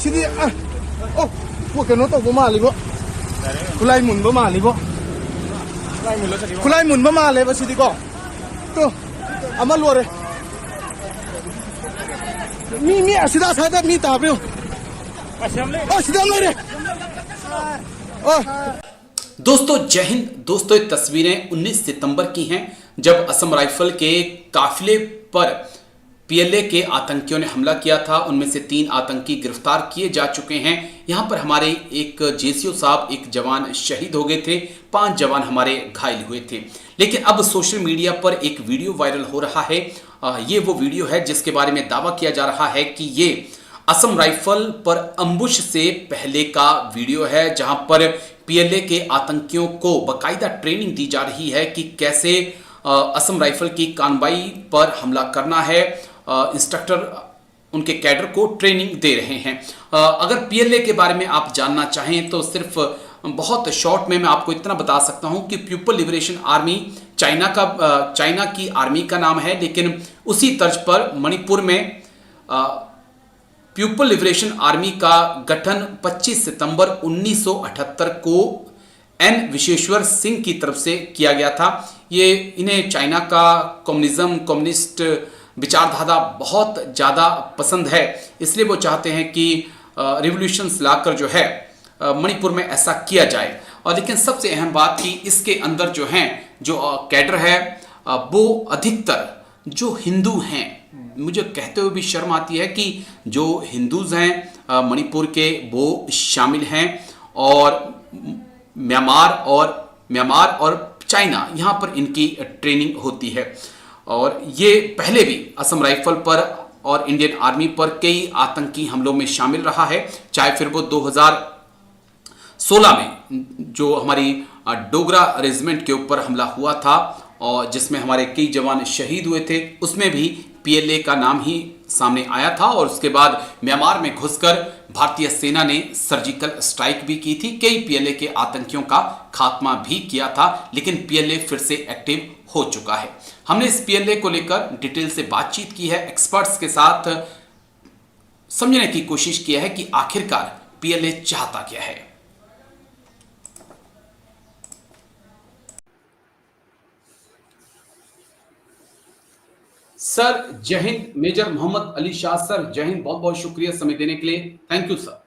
sini ah oh pua keno to ma li bo kulai mun ba ma li bo kulai mun ba ma le ba sini ko to ama lo re mi asida sa da mi ta bro oh sida ले रे oh दोस्तों जय हिंद। दोस्तों ये तस्वीरें 19 सितंबर की हैं जब असम राइफल के काफिले पर पीएलए के आतंकियों ने हमला किया था। उनमें से 3 आतंकी गिरफ्तार किए जा चुके हैं। यहां पर हमारे एक जेसीओ साहब एक जवान शहीद हो गए थे, 5 जवान हमारे घायल हुए थे। लेकिन अब सोशल मीडिया पर एक वीडियो वायरल हो रहा है। ये वो वीडियो है जिसके बारे में दावा किया जा रहा है कि ये असम राइफल पर अम्बुश से पहले का वीडियो है, जहां पर पीएलए के आतंकियों को बकायदा ट्रेनिंग दी जा रही है कि कैसे असम राइफल की कानवाई पर हमला करना है। इंस्ट्रक्टर उनके कैडर को ट्रेनिंग दे रहे हैं। अगर पीएलए के बारे में आप जानना चाहें तो सिर्फ बहुत शॉर्ट में मैं आपको इतना बता सकता हूं कि पीपल लिबरेशन आर्मी चाइना की आर्मी का नाम है, लेकिन उसी तर्ज पर मणिपुर में पीपल लिबरेशन आर्मी का गठन 25 सितंबर 1978 को एन विश्वेश्वर सिंह की तरफ से किया गया था। ये इन्हें चाइना का कम्युनिस्ट विचारधारा बहुत ज़्यादा पसंद है, इसलिए वो चाहते हैं कि रिवॉल्यूशंस लाकर जो है मणिपुर में ऐसा किया जाए। और लेकिन सबसे अहम बात कि इसके अंदर जो हैं जो कैडर है वो अधिकतर जो हिंदू हैं। मुझे कहते हुए भी शर्म आती है कि जो हिंदूज हैं मणिपुर के वो शामिल हैं, और म्यांमार और चाइना यहाँ पर इनकी ट्रेनिंग होती है। और ये पहले भी असम राइफल पर और इंडियन आर्मी पर कई आतंकी हमलों में शामिल रहा है, चाहे फिर वो 2016 में जो हमारी डोगरा रेजिमेंट के ऊपर हमला हुआ था और जिसमें हमारे कई जवान शहीद हुए थे, उसमें भी पीएलए का नाम ही सामने आया था। और उसके बाद म्यांमार में घुसकर भारतीय सेना ने सर्जिकल स्ट्राइक भी की थी, कई पीएलए के आतंकियों का खात्मा भी किया था, लेकिन पीएलए फिर से एक्टिव हो चुका है। हमने इस पीएलए को लेकर डिटेल से बातचीत की है, एक्सपर्ट्स के साथ समझने की कोशिश की है कि आखिरकार पीएलए चाहता क्या है। सर जय हिंद। मेजर मोहम्मद अली शाह सर जय हिंद, बहुत बहुत शुक्रिया समय देने के लिए। Thank you sir.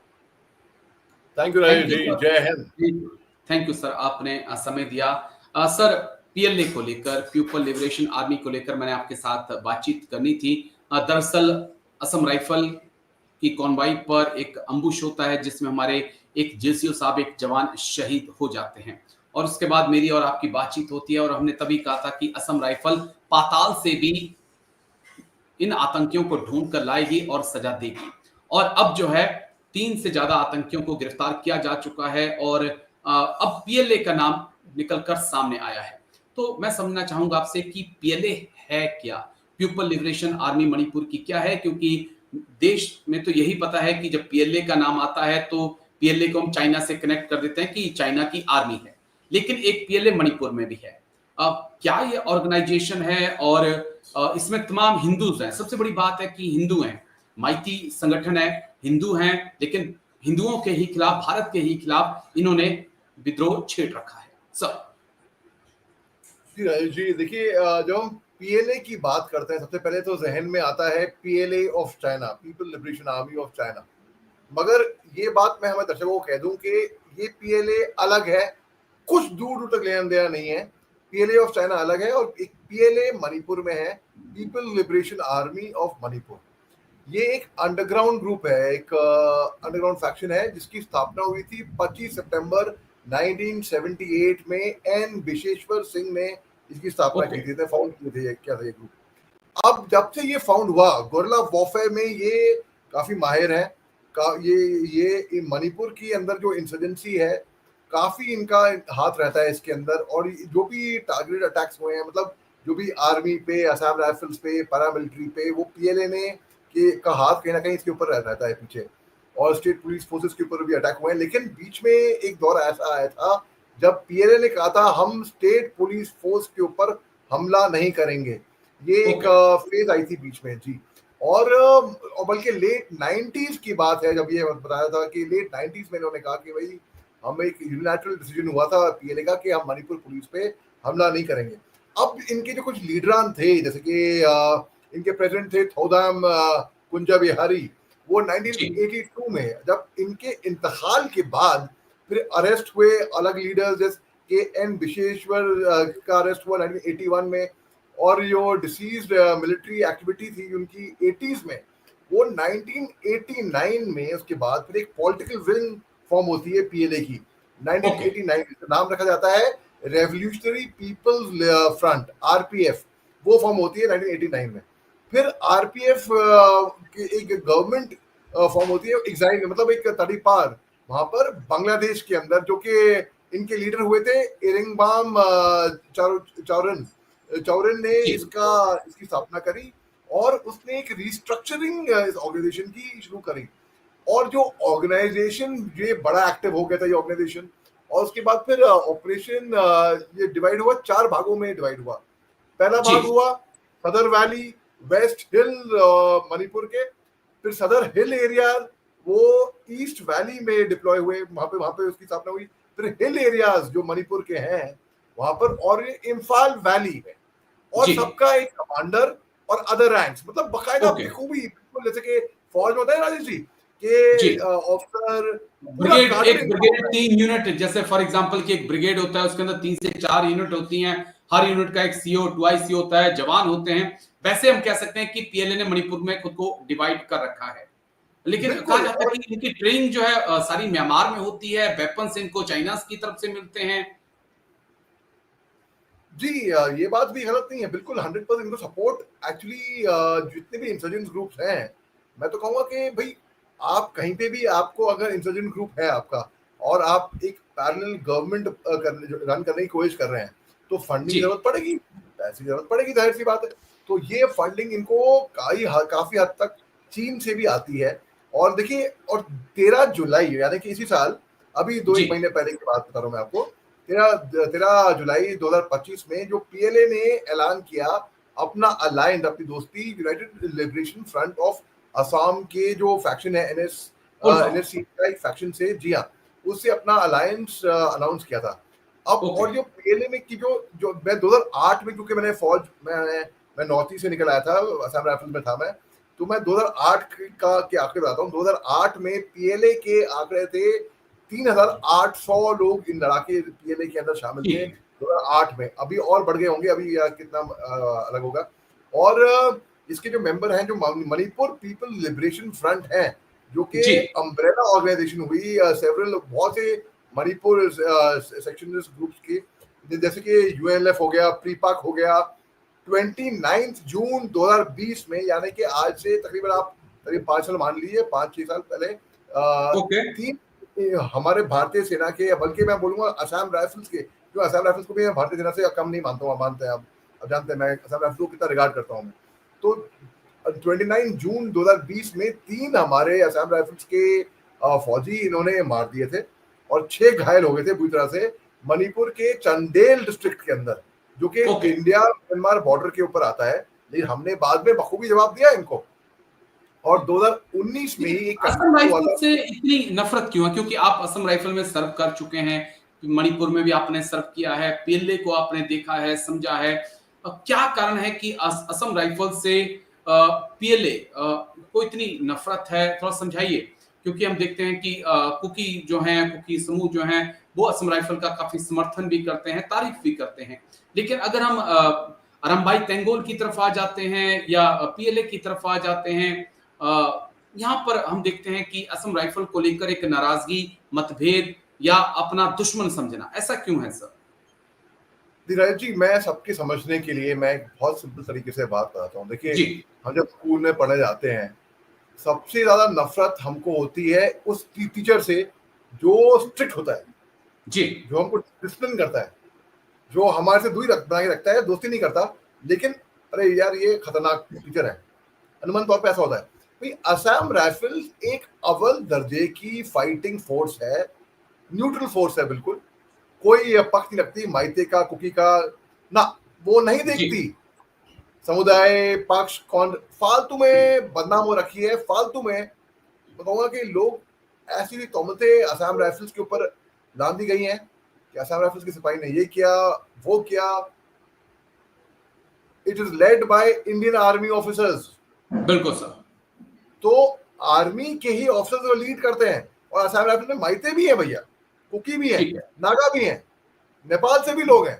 Thank you Rajiv ji, जय हिंद। थैंक यू सर, आपने समय दिया। सर पीएलए को लेकर, पीपल लिबरेशन आर्मी को लेकर मैंने आपके साथ बातचीत करनी थी। दरअसल असम राइफल की कॉन्वाई पर एक अम्बुश होता है जिसमें हमारे एक जेसीओ साहब एक जवान शहीद हो जाते हैं, और उसके बाद मेरी और आपकी बातचीत होती है और हमने तभी कहा था कि असम राइफल पाताल से भी इन आतंकियों को ढूंढ कर लाएगी और सजा देगी। और अब जो है 3 से ज्यादा आतंकियों को गिरफ्तार किया जा चुका है और अब पीएलए का नाम निकलकर सामने आया है। तो मैं समझना चाहूंगा आपसे कि पीएलए है क्या, पीपल लिबरेशन आर्मी मणिपुर की क्या है, क्योंकि देश में तो यही पता है कि जब पीएलए का नाम आता है तो पीएलए को हम चाइना से कनेक्ट कर देते हैं कि चाइना की आर्मी है, लेकिन एक पीएलए मणिपुर में भी है। क्या ये ऑर्गेनाइजेशन है और इसमें तमाम हिंदूज हैं। सबसे बड़ी बात है कि हिंदू हैं, माइती संगठन है, हिंदू हैं, लेकिन हिंदुओं के ही खिलाफ, भारत के ही खिलाफ इन्होंने विद्रोह छेड़ रखा है। सर जी राजीव जी, देखिए जब हम पीएलए की बात करते हैं सबसे पहले तो जहन में आता है PLA of China, people liberation army of China. मगर ये बात मैं हमारे दर्शकों को कह दूं कि ये पीएलए अलग है, कुछ दूर दूर तक लेना देना नहीं है। पीएलए ऑफ चाइना अलग है और एक पीएलए मणिपुर में है, people liberation army of Manipur. ये एक अंडरग्राउंड ग्रुप है, एक अंडरग्राउंड फैक्शन है जिसकी स्थापना हुई थी 25 सितंबर 1978 में एन विश्वेश्वर सिंह ने इसकी स्थापना की थी, फाउंड किए थे क्या था ये ग्रुप। अब जब से ये फाउंड हुआ, गोरिल्ला वॉरफेयर में ये काफी माहिर है। ये मणिपुर की अंदर जो इंसर्जेंसी है काफी इनका हाथ रहता है इसके अंदर, और जो भी टारगेटेड अटैक्स हुए हैं, मतलब जो भी आर्मी पे, असम राइफल्स पे, पैरामिलिट्री पे, वो पीएलए ने का हाथ कहीं ना कहीं इसके ऊपर रहता है पीछे, और स्टेट पुलिस फोर्सेस के ऊपर भी अटैक हुए हैं। लेकिन बीच में एक दौर ऐसा आया था जब पीएलए ने कहा था हम स्टेट पुलिस फोर्स के ऊपर हमला नहीं करेंगे। ये एक फेज आई थी बीच में जी। और बल्कि लेट 90s की बात है जब ये बताया था कि लेट 90s में इन्होंने कहा कि भाई हम एक यूनिलैटरल डिसीजन हुआ था पीएलए का कि हम मणिपुर पुलिस पे हमला नहीं करेंगे। अब इनके जो कुछ लीडरान थे जैसे कि इनके प्रेसिडेंट थे थौदाम कुंजा बिहारी, वो 1982 में जब इनके इंतकाल के बाद फिर अरेस्ट हुए अलग लीडर्स जैसे के एन विशेश्वर का अरेस्ट हुआ 1981 में, और जो डिसीज्ड मिलिट्री एक्टिविटी थी उनकी 80s में, वो 1989 में उसके बाद फिर एक पॉलिटिकल विंग फॉर्म होती है पीएलए की 1989। नाम रखा जाता है रेवोल्यूशनरी पीपल्स फ्रंट आरपीएफ, वो फॉर्म होती है 1989 में। फिर आरपीएफ की एक गवर्नमेंट फॉर्म होती है एग्जाइल, मतलब एक तड़ीपार वहां पर बांग्लादेश के अंदर, जो कि इनके लीडर हुए थे इरिंगबाम चौरन ने इसकी स्थापना करी, और उसने एक रिस्ट्रक्चरिंग इस ऑर्गेनाइजेशन की शुरू करी। और जो ऑर्गेनाइजेशन ये बड़ा एक्टिव हो गया था ये ऑर्गेनाइजेशन, और उसके बाद फिर ऑपरेशन ये डिवाइड हुआ, 4 भागों में डिवाइड हुआ। पहला भाग हुआ सदर वैली वेस्ट हिल मणिपुर के, फिर सदर हिल एरिया वो ईस्ट वैली में डिप्लॉय हुए, वहां पे उसकी स्थापना हुई। फिर हिल एरियाज जो मणिपुर के हैं वहां पर, और ये इम्फाल वैली है, और सबका एक कमांडर और अदर रैंक्स, मतलब बकायदा बखूबी, बिल्कुल जैसे कि फौज में होता है राजेश जी के ऑफिसर ब्रिगेड, एक ब्रिगेड 3 यूनिट, जैसे फॉर एग्जांपल कि एक ब्रिगेड होता है उसके अंदर 3 से 4 यूनिट होती हैं, हर यूनिट का एक सीओ 2IC होता है, जवान होते हैं। वैसे हम कह सकते हैं कि पीएलए ने मणिपुर में खुद को डिवाइड कर रखा है, लेकिन कहा जाता है कि इनकी ट्रेनिंग जो है सारी म्यांमार में होती है, वेपन्स इनको चाइना की तरफ से मिलते हैं। जी ये बात भी गलत नहीं है, बिल्कुल 100% इनको सपोर्ट एक्चुअली जितने भी इंसर्जेंट ग्रुप्स हैं, मैं तो कहूंगा कि भाई आप कहीं पे भी आपको अगर इंसर्जेंट ग्रुप है आपका और आप एक पैरेलल गवर्नमेंट रन करने की कोशिश कर रहे हैं, तो फंडिंग की जरूरत पड़ेगी, पैसे की जरूरत पड़ेगी, जाहिर सी बात है। तो ये फंडिंग इनको काफी हद तक चीन से भी आती है। और देखिए, और 13 जुलाई यानी कि इसी साल, अभी 2-1 महीने पहले की बात बता रहा हूँ मैं आपको, 13 जुलाई 2025 में जो पीएलए ने ऐलान किया अपना अलायंस, अपनी दोस्ती United liberation front of Assam के जो फैक्शन है एनएससी का एक फैक्शन से, जी हाँ, उससे अपना अलायंस अनाउंस किया था। अब और जो पीएलए में की जो मैं 2008 में, क्योंकि मैंने फौज मैं नॉर्थ ईस्ट से निकल आया था, असम राइफल्स में था मैं, तो मैं 2008 के आंकड़े बताता हूँ। 2008 में पीएलए के आंकड़े थे 3800 लोग इन लड़ाके पीएलए के अंदर शामिल थे 2008 में। अभी और बढ़ गए होंगे, अभी कितना अलग होगा। और इसके जो मेंबर हैं, जो मणिपुर पीपल लिबरेशन फ्रंट है, जो कि अम्ब्रेला ऑर्गेनाइजेशन हुई सेवरल बहुत से मणिपुर सेक्शनलिस्ट ग्रुप्स के, जैसे कि यूएनएलएफ हो गया, प्रीपाक हो गया। 29 जून 2020 में, यानी कि आज से तकरीबन आप 5 साल मान लीजिए, 5-6 साल पहले, 3 हमारे भारतीय सेना के, बल्कि मैं बोलूंगा असम राइफल्स के, जो असम राइफल्स को भी मैं भारतीय सेना से कम नहीं मानता हूँ, मानते हैं आप जानते हैं मैं असम राइफल्स को कितना रिगार्ड करता हूँ मैं। तो 29 जून 2020 में 3 हमारे असम राइफल्स के फौजी इन्होंने मार दिए थे, और 6 घायल हो गए थे पूरी तरह से, मणिपुर के चंदेल डिस्ट्रिक्ट के अंदर, जो कि इंडिया म्यांमार बॉर्डर के ऊपर आता है। लेकिन हमने बाद में बखूबी जवाब दिया इनको, और 2019 में ही असम राइफल से इतनी नफरत क्यों है? क्योंकि आप असम राइफल में सर्व कर चुके हैं, मणिपुर में भी आपने सर्व किया है, पीएलए को आपने देखा है, समझा है, क्या कारण है कि असम राइफल से पीएलए को इतनी नफरत है? थोड़ा समझाइए, क्योंकि हम देखते हैं कि कुकी जो हैं, कुकी समूह जो हैं, वो असम राइफल का काफी समर्थन भी करते हैं, तारीफ भी करते हैं। लेकिन अगर हम अरमबाई तेंगोल की तरफ आ जाते हैं या पीएलए की तरफ आ जाते हैं, यहाँ पर हम देखते हैं कि असम राइफल को लेकर एक नाराजगी, मतभेद या अपना दुश्मन समझना, ऐसा क्यों है सर? धीराज जी, मैं सबके समझने के लिए मैं एक बहुत सिंपल तरीके से बात बताता हूँ। देखिए, हम जब स्कूल में पढ़ने जाते हैं, सबसे ज्यादा नफरत हमको होती है उस टीचर से जो स्ट्रिक्ट होता है जी, जो हमको डिसिप्लिन करता है, जो हमारे से दूरी बना के रखता है, दोस्ती नहीं करता, लेकिन अरे यार ये खतरनाक टीचर है, अनुमान तौर पे ऐसा होता है। भाई असम राइफल्स एक अव्वल दर्जे की फाइटिंग फोर्स है, न्यूट्रल फोर्स है, बिल्कुल कोई पक्ष नहीं रखती, माइते का कुकी का ना, वो नहीं देखती, समुदाय पक्ष कौन फालतू में बदनाम हो रखी है। फालतू में मैं कहूंगा कि लोग ऐसी तोहमतें असम राइफल्स के ऊपर लाद दी गई हैं कि असम राइफल्स के सिपाही ने ये किया वो किया। It is led by Indian army officers. बिल्कुल सर। तो आर्मी के ही ऑफिसर्स वो लीड करते हैं। और असम राइफल्स में माइते भी है भैया, कुकी भी है, ठीक है। नागा भी है, नेपाल से भी लोग हैं,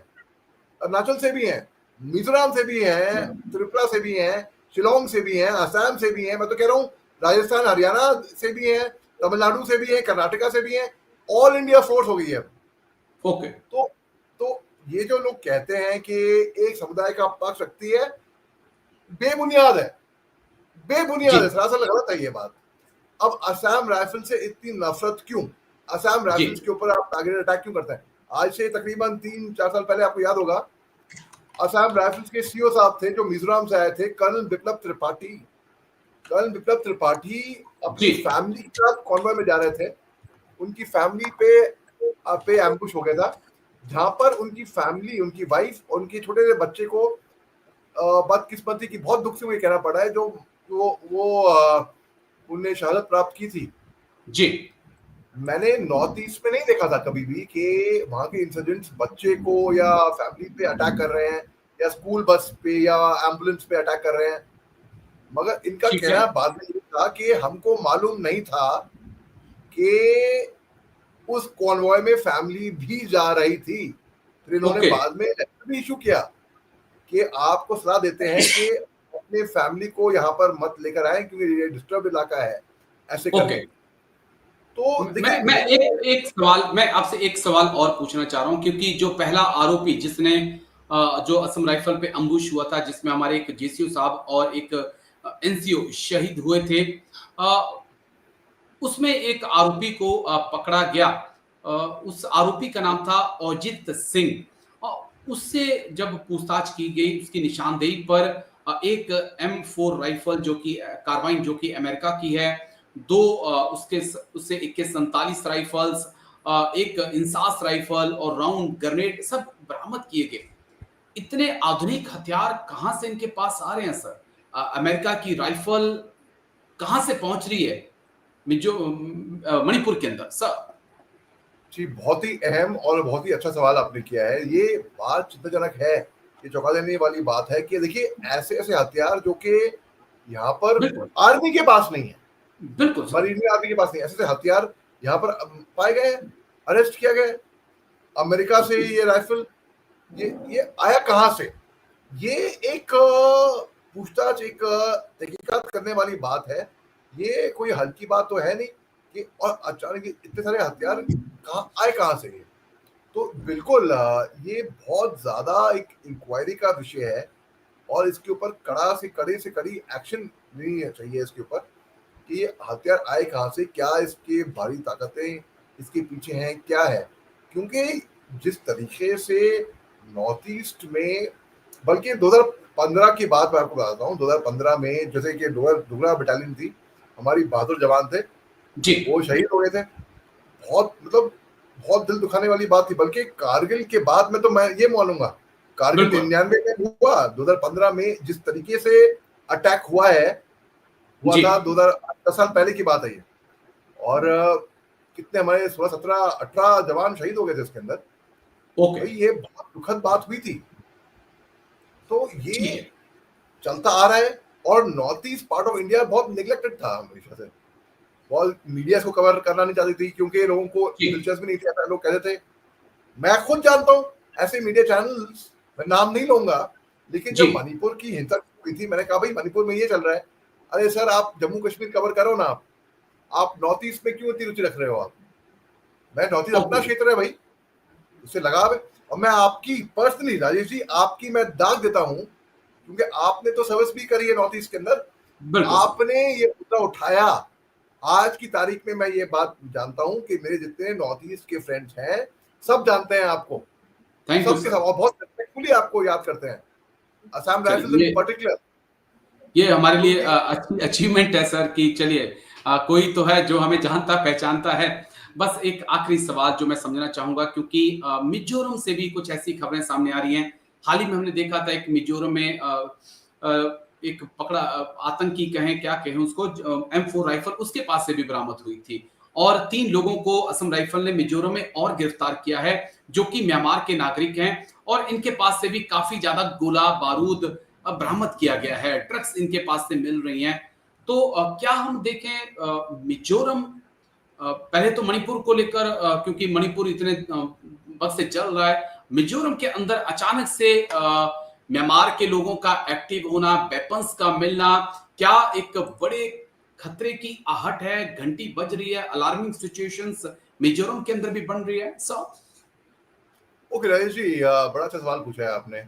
अरुणाचल से भी हैं, मिजोरम से भी हैं, त्रिपुरा से भी हैं, शिलोंग से भी हैं, असम से भी हैं, मैं तो कह रहा हूँ राजस्थान हरियाणा से भी हैं, तमिलनाडु से भी हैं, कर्नाटका से भी हैं। ऑल इंडिया फोर्स हो गई है। ओके। तो ये जो लोग कहते हैं कि एक समुदाय का पक्ष रखती है, बेबुनियाद है, बेबुनियाद है, सरासर गलत है ये बात। अब असम राइफल से इतनी नफरत क्यों? असम राइफल्स के ऊपर आप टारगेटेड अटैक क्यों करते हैं? आज से तकरीबन 3-4 साल पहले आपको याद होगा असम राइफल्स के सीईओ साहब थे जो मिजोरम से आए थे, कर्नल बिप्लब त्रिपाठी। कर्नल बिप्लब त्रिपाठी अपनी फैमिली के साथ कॉन्वॉय में जा रहे थे। उनकी फैमिली पे एम्बुश हो गया था, जहां पर उनकी फैमिली, उनकी वाइफ और उनके छोटे से बच्चे को बदकिस्मती की, बहुत दुख से मुझे कहना पड़ा है, जो वो उन्हें शहादत प्राप्त की थी। जी। मैंने नॉर्थ ईस्ट में नहीं देखा था कभी भी कि वहां के इंसिडेंट्स बच्चे को या फैमिली पे अटैक कर रहे हैं या स्कूल बस पे या एम्बुलेंस पे अटैक कर रहे हैं। मगर इनका कहना बाद में ये था कि हमको मालूम नहीं था कि उस कॉन्वॉय में फैमिली भी जा रही थी। फिर इन्होंने बाद में भी इशू किया कि आपको सलाह देते हैं कि अपने फैमिली को यहाँ पर मत लेकर आए क्योंकि ये डिस्टर्ब इलाका है, ऐसे करके। तो मैं आपसे एक सवाल और पूछना चाह रहा हूं, क्योंकि जो पहला आरोपी जिसने जो असम राइफल पे अम्बुश हुआ था, जिसमें हमारे एक जेसीओ साहब और एक एनसीओ शहीद हुए थे, उसमें एक आरोपी को पकड़ा गया। उस आरोपी का नाम था अजित सिंह। उससे जब पूछताछ की गई, उसकी निशानदेही पर एक M4 राइफल जो कि कार्बाइन जो कि अमेरिका की है, दो उससे AK-47 राइफल्स, एक इंसास राइफल और राउंड ग्रेनेड सब बरामद किए गए। इतने आधुनिक हथियार कहां से इनके पास आ रहे हैं सर? अमेरिका की राइफल कहां से पहुंच रही है मणिपुर के अंदर सर? जी, बहुत ही अहम और बहुत ही अच्छा सवाल आपने किया है। ये बात चिंताजनक है, ये चौंका देने वाली बात है कि देखिए ऐसे ऐसे हथियार जो कि यहाँ पर आर्मी के पास नहीं है, बिल्कुल मरीन आर्मी के पास नहीं, ऐसे हथियार यहाँ पर पाए गए, अरेस्ट किया गया। अमेरिका से ये राइफल ये आया कहाँ से? ये एक पूछताछ, एक तहकीकात करने वाली बात है। ये कोई हल्की बात तो है नहीं कि और अचानक इतने सारे हथियार कहाँ से ये? तो बिल्कुल ये बहुत ज्यादा एक इंक्वायरी का विषय है और इसके ऊपर कड़े से कड़ी एक्शन नहीं चाहिए इसके ऊपर कि ये हथियार आए कहाँ से, क्या इसके भारी ताकतें इसके पीछे हैं, क्या है। क्योंकि जिस तरीके से नॉर्थ ईस्ट में, बल्कि 2015 की बात मैं आपको बताता हूँ, 2015 में जैसे कि डोगरा बटालियन थी, हमारी बहादुर जवान थे जी, वो शहीद हो गए थे। बहुत दिल दुखाने वाली बात थी। बल्कि कारगिल के बाद में तो मैं ये मानूंगा, कारगिल 99 में हुआ, 2015 में जिस तरीके से अटैक हुआ था, 10 साल पहले की बात है ये। और कितने हमारे 16, 17, 18 जवान शहीद हो गए थे इसके अंदर। ये बहुत दुखद बात हुई थी। तो ये चलता आ रहा है और north east part of India बहुत निगलेक्टेड था हमेशा से। बहुत मीडिया को कवर करना नहीं चाहती थी क्योंकि लोगों को दिलचस्पी नहीं थी। लोग कहते थे, मैं खुद जानता हूँ ऐसे मीडिया चैनल्स, मैं नाम नहीं लूंगा, लेकिन जब मणिपुर की हिंसा हुई थी, मैंने कहा भाई मणिपुर में ये चल रहा है, अरे सर आप जम्मू कश्मीर कवर करो ना, आप नॉर्थ ईस्ट में क्यों इतनी रुचि रख रहे हो? आप, मैं नॉर्थ ईस्ट अपना क्षेत्र है भाई, उससे लगाव है। और मैं आपकी पर्सनली राजेश जी, आपकी मैं दाग देता हूँ क्योंकि आपने तो सर्विस भी करी है नॉर्थ ईस्ट के अंदर, आपने ये मुद्दा उठाया। आज की तारीख में मैं ये बात जानता हूं कि मेरे जितने नॉर्थ ईस्ट के फ्रेंड्स हैं सब जानते हैं आपको, सबके सब, और बहुत रिस्पेक्टफुली आपको याद करते हैं। असम राइफल्स इन पर्टिकुलर, ये हमारे लिए अच्छी अचीवमेंट है सर कि चलिए कोई तो है जो हमें जानता पहचानता है। बस एक आखिरी सवाल जो मैं समझना चाहूंगा, क्योंकि मिजोरम से भी कुछ ऐसी खबरें सामने आ रही हैं। हाल ही में हमने देखा था एक मिजोरम में एक पकड़ा आतंकी कहें क्या कहें उसको, M4 राइफल उसके पास से भी बरामद हुई थी। और 3 लोगों को असम राइफल ने मिजोरम में और गिरफ्तार किया है, जो कि म्यांमार के नागरिक हैं, और इनके पास से भी काफी ज्यादा गोला बारूद बरामद किया गया है, ड्रग्स इनके पास से मिल रही हैं। तो क्या हम देखें मिजोरम, पहले तो मणिपुर को लेकर, क्योंकि मणिपुर इतने वक्त से चल रहा है, मिजोरम के अंदर अचानक से म्यांमार के लोगों का एक्टिव होना, वेपन्स का मिलना, क्या एक बड़े खतरे की आहट है, घंटी बज रही है, अलार्मिंग सिचुएशंस मिजोरम के अंदर भी बन रही है? ओके राजेश जी, बड़ा अच्छा सवाल पूछा है आपने।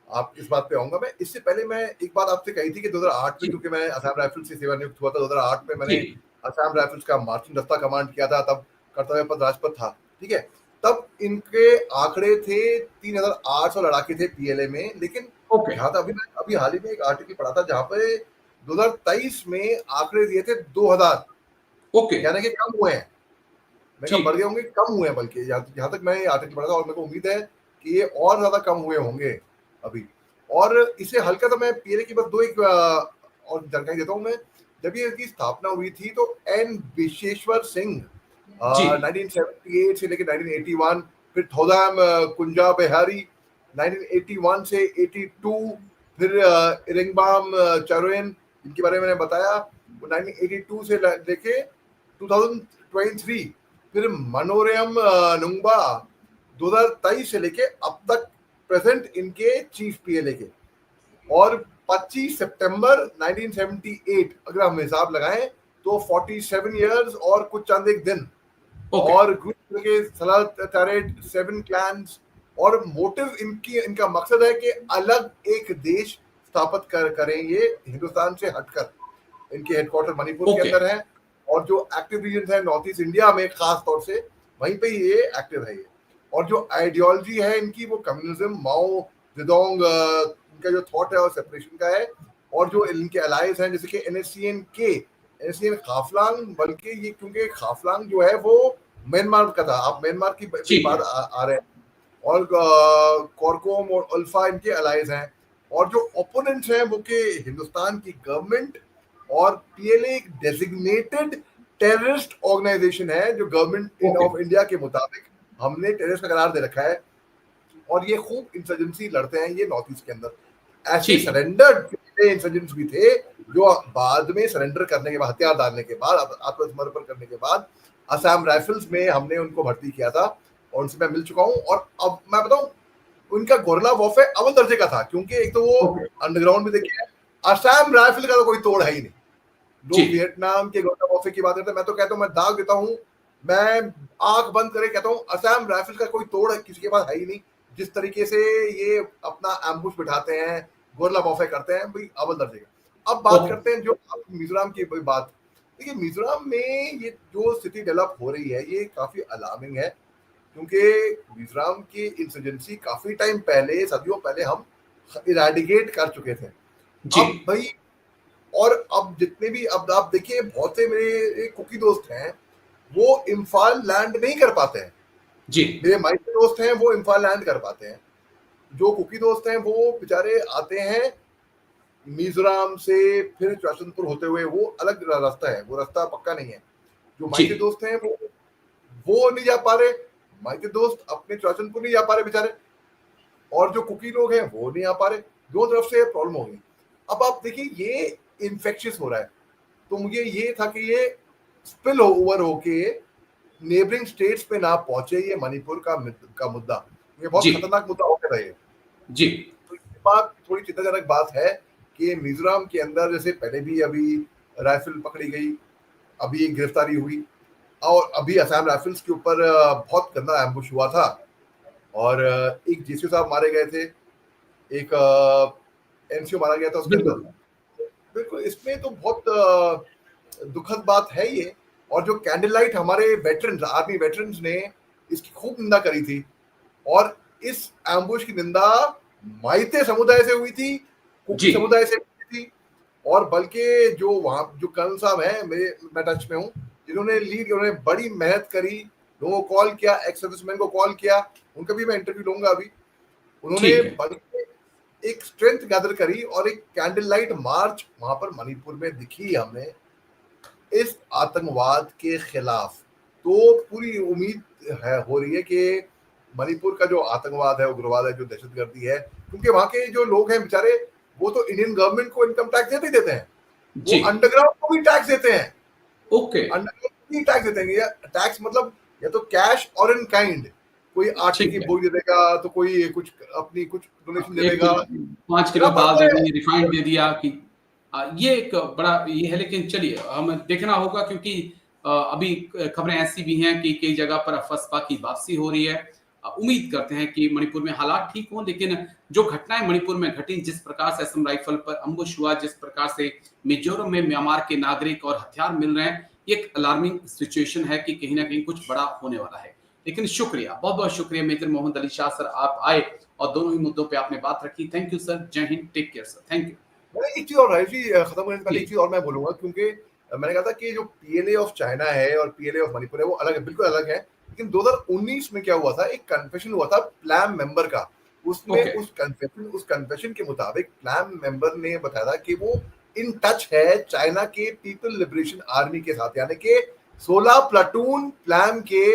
आप इस बात पे आऊंगा मैं। इससे पहले मैं एक बात आपसे कही थी कि 2008 में, क्योंकि मैं असम राइफल्स से सेवानिवृत्त हुआ था 2008 में, मैंने असम राइफल्स का मार्चिंग दस्ता कमांड किया था, तब कर्तव्य पद राजपथ था, ठीक है। तब इनके आंकड़े थे 3800 लड़ाके थे पीएलए में, लेकिन जहां तक अभी हाल ही में एक आर्टिकल पढ़ा था जहां पे 2023 में आंकड़े दिए थे 2000, यानी कि कम हुए हैं। मैं बढ़ गए होंगे, कम हुए हैं, बल्कि जहां तक मैं आर्टिकल पढ़ा था, और मेरे को उम्मीद है कि ये और ज्यादा कम हुए होंगे अभी। और इसे हल्का सा मैं पीएलए की बस दो एक और जानकारी देता हूँ मैं। जब ये इसकी स्थापना हुई थी तो एन विश्वेश्वर सिंह 1978 से लेकर 1981, फिर थोदाम कुंजा बिहारी 1981 से 82, फिर इरिंगबाम चरोन, इनके बारे में मैंने बताया, 1982 से लेके 2023, फिर मनोरम नुंगबा 2023 से लेके अब तक प्रेजेंट इनके चीफ पीएलए के। और 25 सितंबर 1978 अगर हम हिसाब लगाएं तो 47 इयर्स और कुछ चंद एक दिन। और ग्रुप के सलाह टैरेट 7 क्लैंस, और मोटिव इनका मकसद है कि अलग एक देश स्थापित करें ये हिंदुस्तान से हटकर। इनके हेडक्वार्टर मणिपुर के अंदर है, और जो एक्टिव रीजन है नॉर्थ ईस्ट इंडिया में खास तौर से, वहीं पे ये एक्टिव है ये। और जो आइडियोलॉजी है इनकी वो कम्युनिज्म, माओ जेडोंग, इनका जो थॉट है और सेपरेशन का है। और जो इनके अलायंस हैं जैसे कि एनएससीएन खाफलांग, बल्कि ये क्योंकि खाफलांग जो है वो म्यांमार का था, आप म्यांमार की बात आ रहे हैं, और कॉरकोम और अल्फा इनके अलायंस हैं। और जो ओपोनेंट्स हैं वो के हिंदुस्तान की गवर्नमेंट, और पीएलए एक डेजिग्नेटेड टेररिस्ट ऑर्गेनाइजेशन है जो गवर्नमेंट ऑफ इंडिया के मुताबिक हमने टेररिस्ट का करार दे रखा है। और ये खूब इंसर्जेंसी लड़ते हैं ये नॉर्थ ईस्ट के अंदर। ऐसे सरेंडर्ड इंसर्जेंट्स भी थे जो बाद में सरेंडर करने के बाद, हथियार डालने के बाद, आत्मसमर्पण करने के बाद असम राइफल्स में हमने उनको भर्ती किया था, और उनसे मैं मिल चुका हूँ। और अब मैं बताऊं, उनका गोरिल्ला वॉरफेयर अव्वल दर्जे का था, क्योंकि एक तो वो अंडरग्राउंड में देखिए असम राइफल का तो कोई तोड़ है ही नहीं। लोग वियतनाम के गोरिल्ला वॉरफेयर की बात करते हैं, मैं तो कहता हूँ, मैं दाग देता हूँ, मैं आंख बंद करे कहता हूँ, असम राइफल का कोई तोड़ किसी के पास है ही नहीं। जिस तरीके से ये अपना एम्बुश बिठाते हैं, गोरिल्ला वॉरफेयर करते हैं, भाई अव्वल दर्जे का। अब बात करते हैं जो मिजोरम की बात। देखिए मिजोरम में ये जो स्थिति डेवलप हो रही है ये काफी अलार्मिंग है, क्योंकि मिजोरम की इंसर्जेंसी काफी टाइम पहले, सदियों पहले हम इरेडिकेट कर चुके थे। अब भाई, और अब जितने भी, अब आप देखिए बहुत से मेरे कुकी दोस्त हैं वो इम्फाल लैंड नहीं कर पाते हैं जी। मेरे माइके दोस्त हैं वो इम्फाल लैंड कर पाते हैं। जो कुकी दोस्त हैं वो बेचारे आते हैं मिजोरम से, फिर चुराचंदपुर होते हुए, वो अलग रास्ता है, वो रास्ता पक्का नहीं है। जो माइके दोस्त हैं वो नहीं जा पा रहे, माइके दोस्त अपने चुराचंदपुर नहीं जा पा रहे बेचारे, और जो कुकी लोग हैं वो नहीं आ पा रहे। दोनों तरफ से प्रॉब्लम हो गई। अब आप देखिए ये इन्फेक्शियस हो रहा है, तो मुझे ये था कि ये स्पिल ओवर होके नेबरिंग स्टेट्स पे ना पहुंचे ये मणिपुर का मुद्दा, ये बहुत खतरनाक मुद्दा हो गया है जी। तो ये बात थोड़ी चिंताजनक बात है कि मिजोरम के अंदर जैसे पहले भी अभी राइफल पकड़ी गई, अभी एक गिरफ्तारी हुई, और अभी असम राइफल्स के ऊपर बहुत गंदा एम्बुश हुआ था, और एक जेसीओ साहब मारे गए थे, एक एनसीओ मारा गया था उसके अंदर। बिल्कुल, इसमें तो बहुत दुखद बात है ये। और जो कैंडल लाइट हमारे वेटरन्स, आर्मी वेटरन्स ने इसकी खूब निंदा करी थी, और इस एम्बुश की निंदा माइते समुदाय से हुई थी, कुकी समुदाय से हुई थी, और बल्कि जो वहां जो कर्नल साहब हैं, मैं टच में हूँ, जिन्होंने लीड, उन्होंने बड़ी मेहनत करी, लोगों को कॉल किया, एक्स सर्विसमैन को कॉल किया, उनका भी मैं इंटरव्यू लूंगा अभी। उन्होंने बल्कि एक स्ट्रेंथ गैदर करी और एक कैंडल लाइट मार्च वहां पर मणिपुर में दिखी हमें इस आतंकवाद के खिलाफ। तो पूरी उम्मीद है हो रही है कि मणिपुर का जो आतंकवाद है, उग्रवाद है, जो दहशतगर्दी है, क्योंकि वहां के जो लोग हैं बेचारे वो तो इंडियन गवर्नमेंट को इनकम टैक्स देते ही देते हैं, वो अंडरग्राउंड को भी टैक्स देते हैं। ओके, अंडरग्राउंड को भी टैक्स देते हैं। या टैक्स मतलब या तो कैश और इन काइंड, कोई आटे की बोरी दे देगा, तो कोई कुछ अपनी कुछ डोनेशन दे देगा, 5 किलो दाल दे दी, रिफाइंड दे दिया कि ये एक बड़ा ये है। लेकिन चलिए हम देखना होगा, क्योंकि अभी खबरें ऐसी भी हैं कि कई जगह पर अफस्पा की वापसी हो रही है। उम्मीद करते हैं कि मणिपुर में हालात ठीक हों, लेकिन जो घटनाएं मणिपुर में घटी, जिस प्रकार से असम राइफल पर अम्बुश हुआ, जिस प्रकार से मिजोरम में म्यांमार के नागरिक और हथियार मिल रहे हैं, ये एक अलार्मिंग सिचुएशन है कि कहीं ना कहीं कुछ बड़ा होने वाला है। लेकिन शुक्रिया, बहुत बहुत शुक्रिया मेजर मोहम्मद अली शाह सर, आप आए और दोनों ही मुद्दों पे आपने बात रखी। थैंक यू सर, जय Hind, take care sir, thank you. मैंने एक चीज और राइट जी खत्म करने से पहले एक चीज और मैं बोलूंगा, क्योंकि मैंने कहा था कि जो पीएलए ऑफ चाइना है और पीएलए ऑफ मणिपुर है वो अलग है, बिल्कुल अलग है। लेकिन 2019 में क्या हुआ था, एक कन्फेशन हुआ था प्लाम मेंबर का। उसमें उस कन्फेशन के मुताबिक प्लाम मेंबर ने बताया था कि वो इन टच है चाइना के पीपल लिबरेशन आर्मी के साथ, यानी कि 16 प्लाटून प्लाम के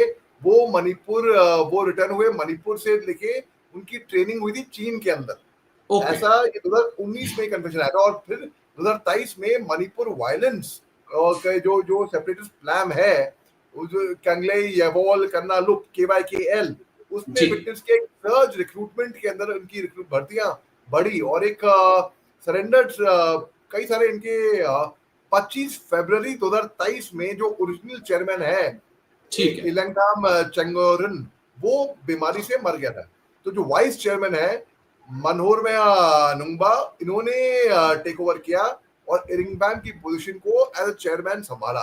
वो मणिपुर वो रिटर्न हुए मणिपुर से, लेके उनकी ट्रेनिंग हुई थी चीन के अंदर। ऐसा ये 2019 में कन्फेशन आया था। और फिर 2023 में मणिपुर वायलेंस जो जो सेपरेटिस्ट प्लान है, कंगले येवोल करना लुक KYKL, उसने विटनेस के सर्ज रिक्रूटमेंट के अंदर उनकी भर्तियां बढ़ी और एक सरेंडर कई सारे इनके 25 फरवरी 2023 में जो ओरिजिनल चेयरमैन है इलंगाम चंगोरन, वो बीमारी से मर गया था। तो जो वाइस चेयरमैन है मनोहर में नुंगबा, इन्होंने टेक ओवर किया और इरिंगबैम की पोजीशन को एज चेयरमैन संभाला।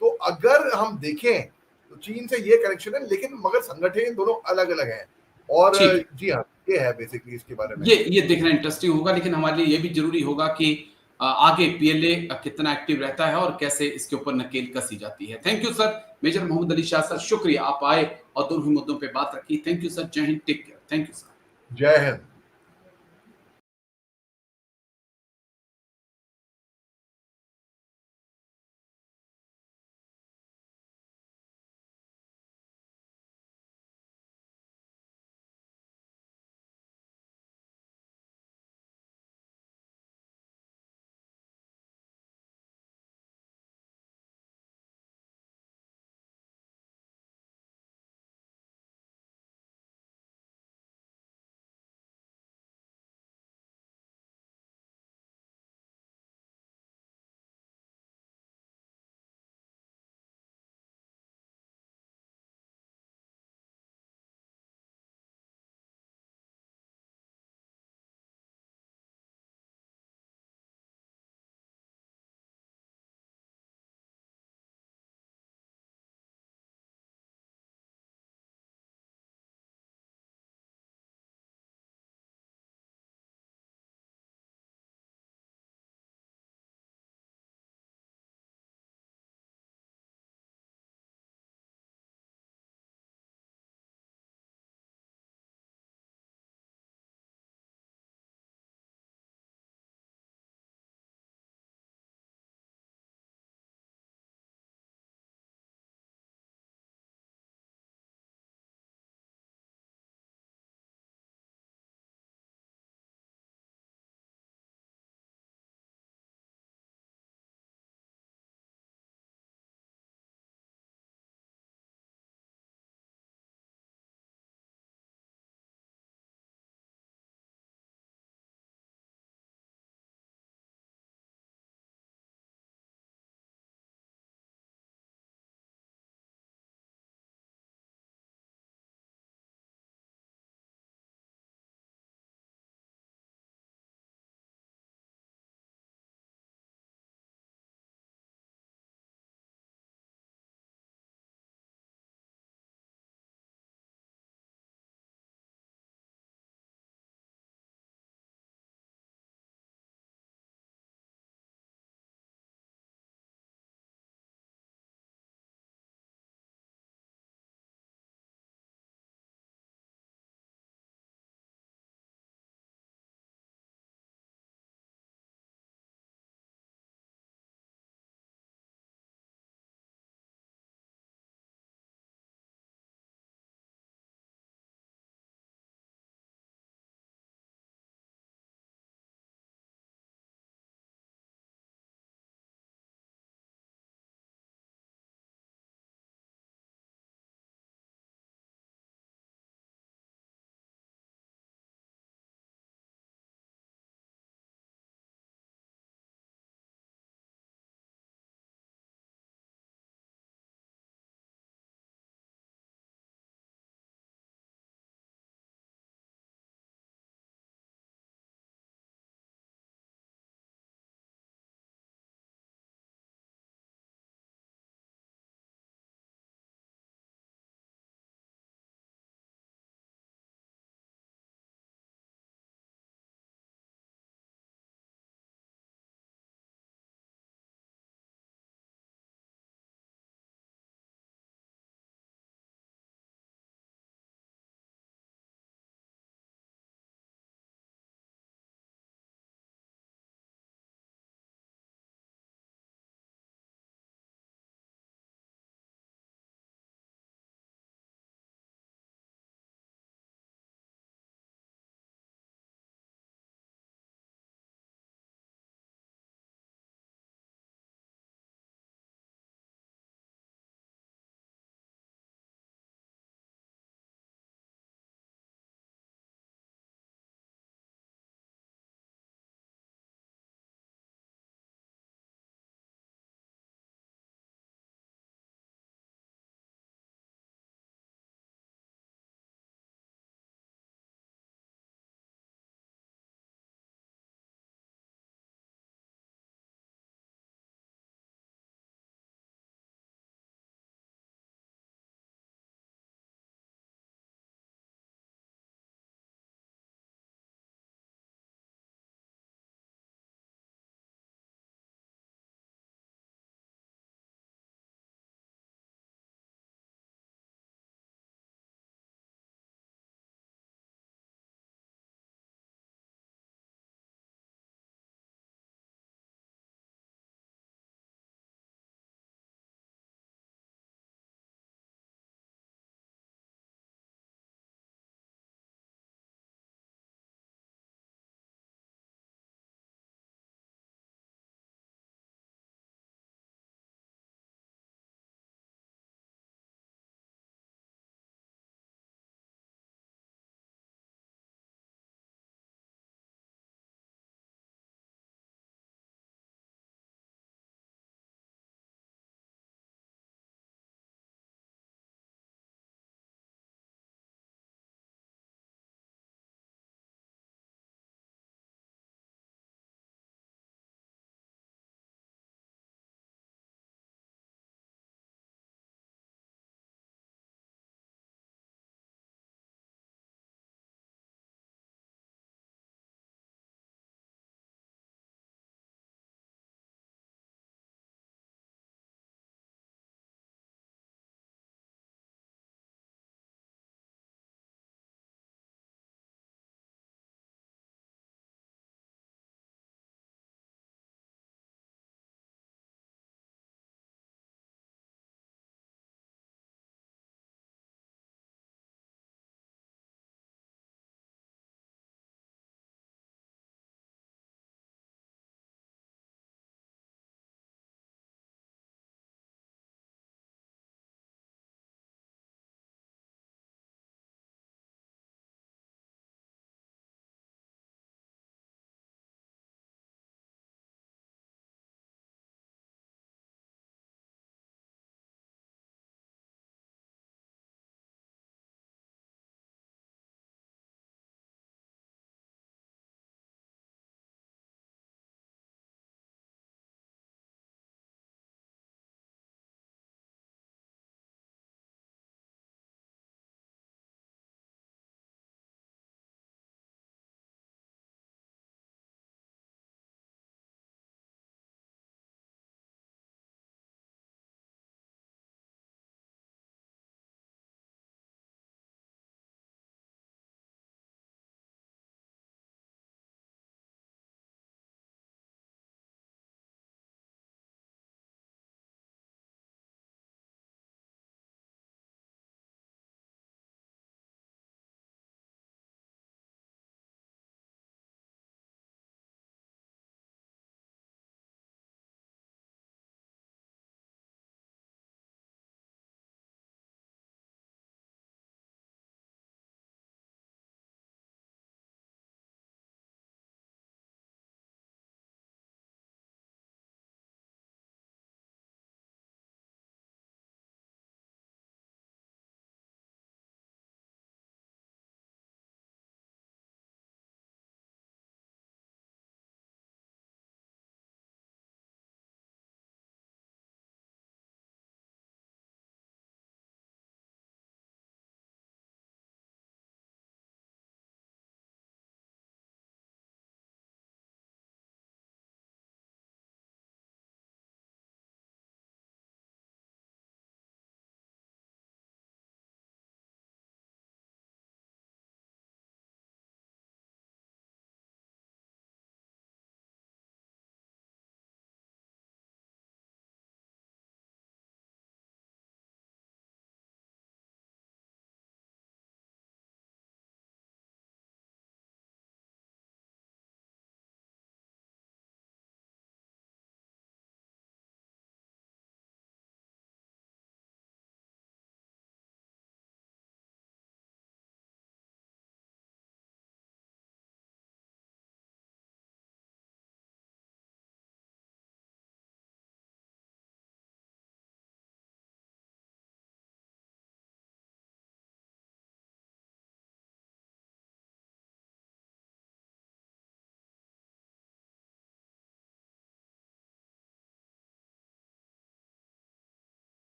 तो अगर हम देखें तो चीन से ये कनेक्शन है, लेकिन मगर संगठन दोनों अलग अलग हैं। और जी हाँ, ये है बेसिकली इसके बारे में। ये देखना इंटरेस्टिंग होगा, लेकिन हमारे लिए ये भी जरूरी होगा कि आगे पीएलए कितना एक्टिव रहता है और कैसे इसके ऊपर नकेल कसी जाती है। Thank you sir, major Mohammad Ali Shah sir, शुक्रिया, आप आए और दोनों ही मुद्दों पे बात रखी। थैंक यू सर, जय Hind, take care, thank you sir, जय हिंद।